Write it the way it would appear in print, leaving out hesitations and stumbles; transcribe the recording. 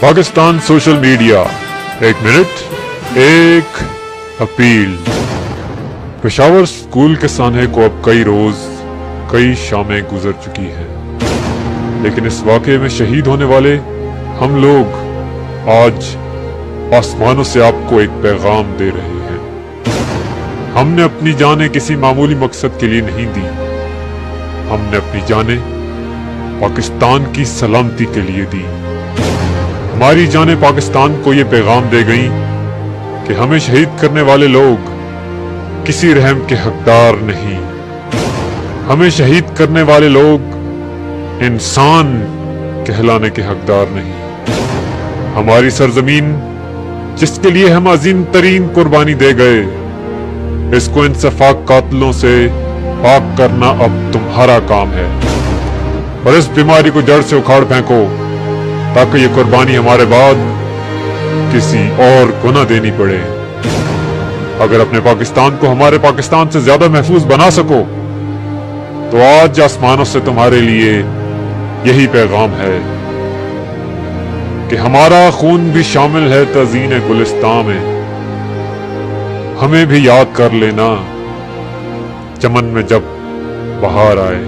Pakistan social media, एक minute एक appeal. Peshawar school के सान्हे को अब कई रोज कई शामें गुजर चुकी हैं, लेकिन इस वाक़े में शहीद होने वाले हम लोग आज आसमानों से आपको एक पैगाम दे रहे हैं। हमने अपनी जानें किसी मामूली मकसद के लिए नहीं दी, हमने अपनी जानें पाकिस्तान की सलामती के लिए दी। हमारी जानें पाकिस्तान को ये पैगाम दे गईं कि हमें शहीद करने वाले लोग किसी रहम के हकदार नहीं, हमें शहीद करने वाले लोग इंसान कहलाने के हकदार नहीं। हमारी सरजमीन जिसके लिए हम अजीम तरीन कुर्बानी दे गए, इसको इन सफाक कातिलों से पाक करना अब तुम्हारा काम है। और इस बीमारी को जड़ से उखाड़ फेंको ताकि ये कुर्बानी हमारे बाद किसी और को न देनी पड़े। अगर अपने पाकिस्तान को हमारे पाकिस्तान से ज्यादा महफूज बना सको तो आज आसमानों से तुम्हारे लिए यही पैगाम है कि हमारा खून भी शामिल है तज़ीन गुलिस्तां में। हमें भी याद कर लेना चमन में जब बहार आए।